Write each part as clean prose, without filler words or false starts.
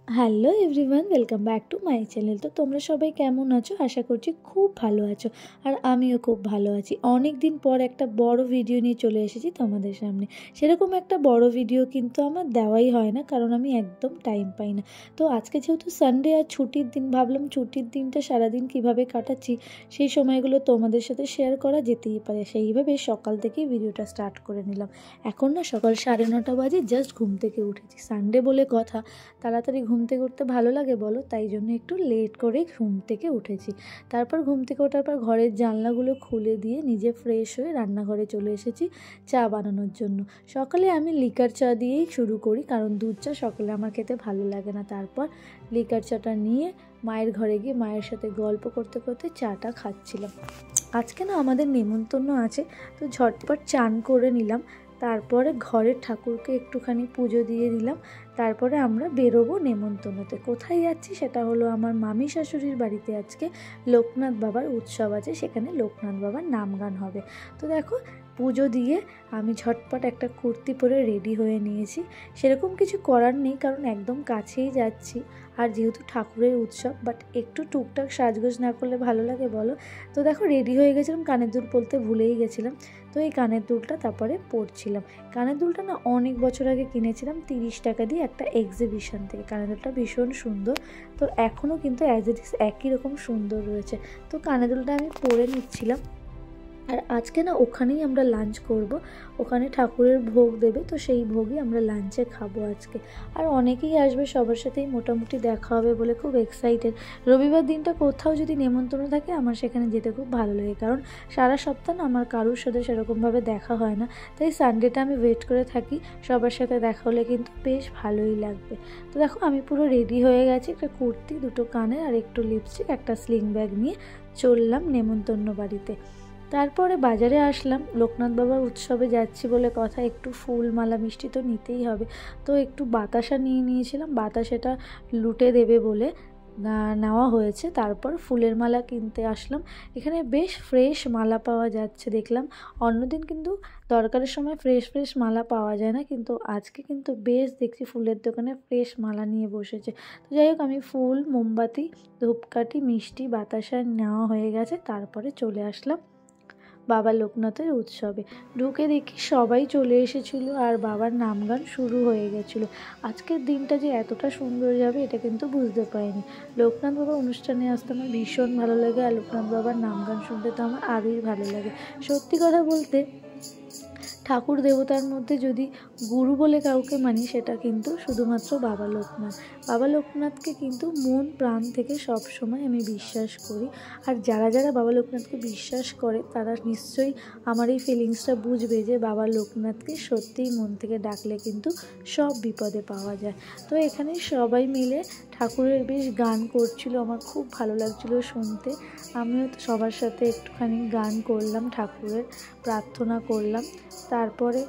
Hello everyone, welcome back to my channel. তো তোমরা সবাই কেমন আছো? আশা করছি খুব ভালো আছো, আর আমিও খুব ভালো আছি। অনেক দিন পর একটা বড় ভিডিও নিয়ে চলে এসেছি তোমাদের সামনে। সেরকম একটা বড় ভিডিও কিন্তু আমার দেওয়াই হয় না, কারণ আমি একদম টাইম পাই না। তো আজকে যেহেতু সানডে আর ছুটির দিন, ভাবলাম ছুটির দিনটা সারাদিন কিভাবে কাটাচ্ছি সেই সময়গুলো তোমাদের সাথে শেয়ার করা যেতেই পারে। সেইভাবে সকাল থেকেই ভিডিওটা স্টার্ট করে নিলাম। এখন না সকাল 9:30 বাজে, জাস্ট ঘুম থেকে উঠেছি। সানডে বলে কথা, তাড়াতাড়ি ঘুম থেকে উঠতে ভালো লাগে বলো, তাই জন্য একটু লেট করে ঘুম থেকে উঠেছি। তারপর ঘুম থেকে ওঠার পর ঘরের জানলাগুলো খুলে দিয়ে নিজে ফ্রেশ হয়ে রান্নাঘরে চলে এসেছি চা বানানোর জন্য। সকালে আমি লিকার চা দিয়েই শুরু করি, কারণ দুধ চা সকালে আমার খেতে ভালো লাগে না। তারপর লিকার চাটা নিয়ে মায়ের ঘরে গিয়ে মায়ের সাথে গল্প করতে করতে চাটা খাচ্ছিলাম। আজকে না আমাদের নেমন্তন্ন আছে, তো ঝটপট চান করে নিলাম। তারপরে ঘরের ঠাকুরকে একটুখানি পুজো দিয়ে দিলাম। তারপরে আমরা বেরোবো নেমন্তন্নতে। কোথায় যাচ্ছি সেটা হলো আমার মামি শাশুড়ির বাড়িতে। আজকে লোকনাথ বাবার উৎসব আছে, সেখানে লোকনাথ বাবার নাম গান হবে। তো দেখো, পুজো দিয়ে আমি ঝটপট একটা কুর্তি পরে রেডি হয়ে নিয়েছি। সেরকম কিছু করার নেই, কারণ একদম কাছেই যাচ্ছি, আর যেহেতু ঠাকুরের উৎসব, বাট একটু টুকটাক সাজগোজ না করলে ভালো লাগে বলো। তো দেখো, রেডি হয়ে গেছিলাম, কানের দুল পরতে ভুলেই গেছিলাম। তো এই কানের দুলটা তারপরে পরছিলাম। কানের দুলটা না অনেক বছর আগে কিনেছিলাম 30 টাকা দিয়ে একটা এক্সিবিশন থেকে। কানের দুলটা ভীষণ সুন্দর, তো এখনও কিন্তু অ্যাজ ইট ইজ একই রকম সুন্দর রয়েছে। তো কানের দুলটা আমি পরে নিচ্ছিলাম। আর আজকে না ওখানেই আমরা লাঞ্চ করব, ওখানে ঠাকুরের ভোগ দেবে, তো সেই ভোগই আমরা লাঞ্চে খাবো আজকে। আর অনেকেই আসবে, সবার সাথেই মোটামুটি দেখা হবে বলে খুব এক্সাইটেড। রবিবার দিনটা কোথাও যদি নেমন্তন্ন থাকে আমার সেখানে যেতে খুব ভালো লাগে, কারণ সারা সপ্তাহ না আমার কারোর সাথে সেরকমভাবে দেখা হয় না। তাই সানডেটা আমি ওয়েট করে থাকি, সবার সাথে দেখা হলে কিন্তু বেশ ভালোই লাগবে। তো দেখো, আমি পুরো রেডি হয়ে গেছি, একটা কুর্তি, দুটো কানের আর একটু লিপস্টিক, একটা স্লিং ব্যাগ নিয়ে চললাম নেমন্তন্ন বাড়িতে। তারপরে বাজারে আসলাম, লোকনাথ বাবার উৎসবে যাচ্ছি বলে কথা, একটু ফুল মালা মিষ্টি তো নিতেই হবে। তো একটু বাতাসা নিয়ে নিয়েছিলাম, বাতাসাটা লুটে দেবে বলে নেওয়া হয়েছে। তারপর ফুলের মালা কিনতে আসলাম। এখানে বেশ ফ্রেশ মালা পাওয়া যাচ্ছে দেখলাম। অন্যদিন কিন্তু দরকারের সময় ফ্রেশ ফ্রেশ মালা পাওয়া যায় না, কিন্তু আজকে কিন্তু বেশ দেখছি ফুলের দোকানে ফ্রেশ মালা নিয়ে বসেছে। তো যাই হোক, আমি ফুল, মোমবাতি, ধূপকাঠি, মিষ্টি, বাতাসা নেওয়া হয়ে গেছে। তারপরে চলে আসলাম বাবা লোকনাথের উৎসবে। ঢুকে দেখি সবাই চলে এসেছিলো, আর বাবার নাম গান শুরু হয়ে গেছিলো। আজকের দিনটা যে এতটা সুন্দর যাবে এটা কিন্তু বুঝতে পারিনি। লোকনাথ বাবার অনুষ্ঠানে আসতে আমার ভীষণ ভালো লাগে, আর লোকনাথ বাবার নাম গান শুনতে তো আমার আরোই ভালো লাগে। সত্যি কথা বলতে, ঠাকুর দেবতার মধ্যে যদি গুরু বলে কাউকে মানি, সেটা কিন্তু শুধুমাত্র বাবা লোকনাথ। বাবা লোকনাথকে কিন্তু মন প্রাণ থেকে সব সময় আমি বিশ্বাস করি। আর যারা যারা বাবা লোকনাথকে বিশ্বাস করে তারা নিশ্চয়ই আমার এই ফিলিংসটা বুঝবে যে বাবা লোকনাথকে সত্যিই মন থেকে ডাকলে কিন্তু সব বিপদে পাওয়া যায়। তো এখানে সবাই মিলে ঠাকুরের বেশ গান করছিল, আমার খুব ভালো লাগছিল শুনতে। আমিও সবার সাথে একটুখানি গান করলাম, ঠাকুরের প্রার্থনা করলাম। তারপরে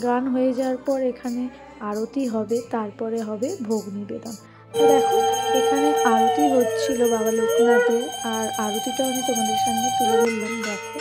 গান হয়ে যাওয়ার পর এখানে আরতি হবে, তারপরে হবে ভোগ নিবেদন। তো দেখো, এখানে আরতি হচ্ছিল বাবা লোকনাথের, আর আরতিটাও আমি তোমাদের সামনে তুলে ধরলাম। দেখো,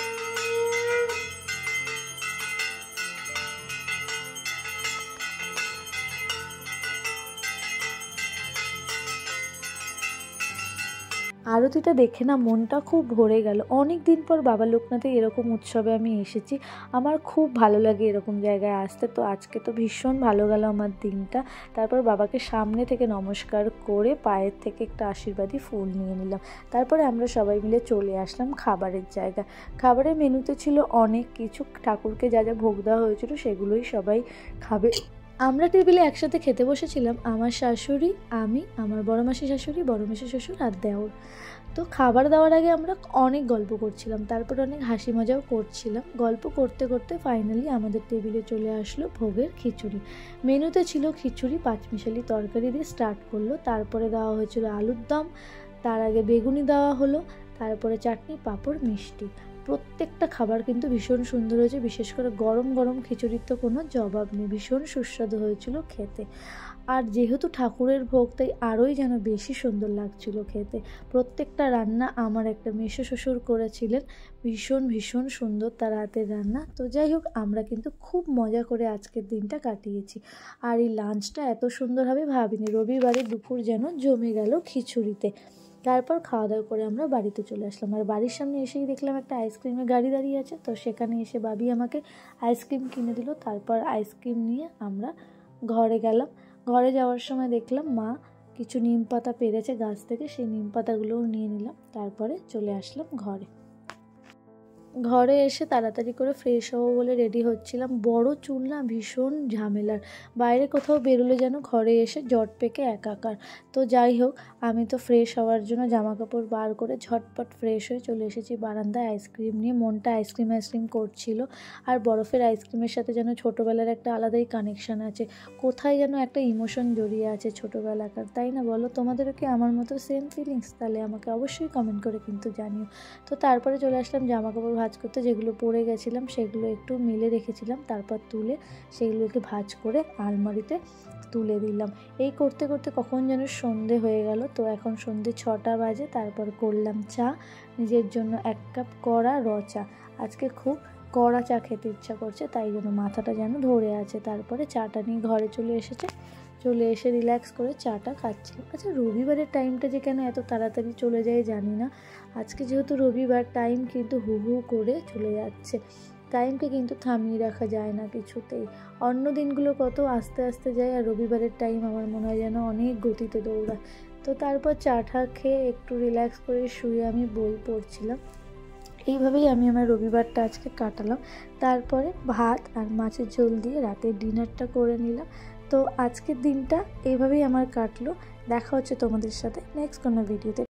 আরতিটা দেখে না মনটা খুব ভরে গেল। অনেক দিন পর বাবা লোকনাথে এরকম উৎসবে আমি এসেছি, আমার খুব ভালো লাগে এরকম জায়গায় আসতে। তো আজকে তো ভীষণ ভালো গেল আমার দিনটা। তারপর বাবাকে সামনে থেকে নমস্কার করে পায়ের থেকে একটা আশীর্বাদী ফুল নিয়ে নিলাম। তারপরে আমরা সবাই মিলে চলে আসলাম খাবারের জায়গা। খাবারের মেনুতে ছিল অনেক কিছু, ঠাকুরকে যা যা ভোগ দেওয়া হয়েছিল সেগুলোই সবাই খাবে। আমরা টেবিলে একসাথে খেতে বসেছিলাম, আমার শাশুড়ি, আমি, আমার বড় মাসি শাশুড়ি, বড় মাসি শ্বশুর আর দেওর। তো খাবার দেওয়ার আগে আমরা অনেক গল্প করছিলাম, তারপর অনেক হাসি মজাও করছিলাম। গল্প করতে করতে ফাইনালি আমাদের টেবিলে চলে আসলো ভোগের খিচুড়ি। মেনুতে ছিল খিচুড়ি, পাঁচমিশালি তরকারি দিয়ে স্টার্ট করলো। তারপরে দেওয়া হয়েছিল আলুর দম, তার আগে বেগুনি দেওয়া হলো, তারপরে চাটনি, পাঁপড়, মিষ্টি। প্রত্যেকটা খাবার কিন্তু ভীষণ সুন্দর হয়েছে, বিশেষ করে গরম গরম খিচুড়ির তো কোনো জবাব নেই, ভীষণ সুস্বাদু হয়েছিল খেতে। আর যেহেতু ঠাকুরের ভোগ তাই আরোই যেন বেশি সুন্দর লাগছিল খেতে। প্রত্যেকটা রান্না আমার একটা মেসো শ্বশুর করেছিলেন, ভীষণ ভীষণ সুন্দর তার হাতের রান্না। তো যাই হোক, আমরা কিন্তু খুব মজা করে আজকের দিনটা কাটিয়েছি। আর এই লাঞ্চটা এত সুন্দর হবে ভাবিনি। রবিবারে দুপুর যেন জমে গেল খিচুড়িতে। তারপর খাওয়া দাওয়া করে আমরা বাড়িতে চলে আসলাম। আর বাড়ির সামনে এসেই দেখলাম একটা আইসক্রিমের গাড়ি দাঁড়িয়ে আছে, তো সেখানে এসে বাবি আমাকে আইসক্রিম কিনে দিল। তারপর আইসক্রিম নিয়ে আমরা ঘরে গেলাম। ঘরে যাওয়ার সময় দেখলাম মা কিছু নিম পাতা পেরেছে গাছ থেকে, সেই নিম পাতাগুলোও নিয়ে নিলাম। তারপরে চলে আসলাম ঘরে। ঘরে এসে তাড়াতাড়ি করে ফ্রেশ হবো বলে রেডি হচ্ছিলাম। বড় চুল না ভীষণ ঝামেলার, বাইরে কোথাও বেরোলে যেন ঘরে এসে জট পেকে একাকার। তো যাই হোক, আমি তো ফ্রেশ হওয়ার জন্য জামা কাপড় বার করে ঝটপট ফ্রেশ হয়ে চলে এসেছি বারান্দায় আইসক্রিম নিয়ে। মনটা আইসক্রিম করছিল। আর বরফের আইসক্রিমের সাথে যেন ছোটোবেলার একটা আলাদাই কানেকশান আছে, কোথায় যেন একটা ইমোশন জড়িয়ে আছে ছোটোবেলাকার, তাই না বলো? তোমাদেরও কি আমার মতো সেম ফিলিংস? তাহলে আমাকে অবশ্যই কমেন্ট করে কিন্তু জানিও। তো তারপরে চলে আসলাম জামা কাপড় ভাঁজ করতে। যেগুলো পরে গেছিলাম সেগুলো একটু মেলে রেখেছিলাম, তারপর তুলে সেগুলোকে ভাঁজ করে আলমারিতে তুলে দিলাম। এই করতে করতে কখন যেন সন্ধে হয়ে গেল। তো এখন সন্ধে 6টা বাজে। তারপর করলাম চা, নিজের জন্য 1 কাপ কড়া র চা। আজকে খুব কড়া চা খেতে ইচ্ছা করছে, তাই জন্য মাথাটা যেন ধরে আছে। তারপরে চাটা নিয়ে ঘরে চলে এসে রিল্যাক্স করে চাটা খাচ্ছিলাম। আচ্ছা, রবিবারের টাইমটা যে কেন এত তাড়াতাড়ি চলে যায় জানি না। আজকে যেহেতু রবিবার, টাইম কিন্তু হু হু করে চলে যাচ্ছে। টাইমকে কিন্তু থামিয়ে রাখা যায় না কিছুতেই। অন্য দিনগুলো কত আস্তে আস্তে যায়, আর রবিবারের টাইম আমার মনে হয় যেন অনেক গতিতে দৌড়ায়। তো তারপর চাটা খেয়ে একটু রিল্যাক্স করে শুয়ে আমি বই পড়ছিলাম। এইভাবেই আমি আমার রবিবারটা আজকে কাটালাম। তারপরে ভাত আর মাছের ঝোল দিয়ে রাতের ডিনারটা করে নিলাম। তো আজকের দিনটা এইভাবেই আমার কাটলো। দেখা হচ্ছে তোমাদের সাথে নেক্সট কোনো ভিডিওতে।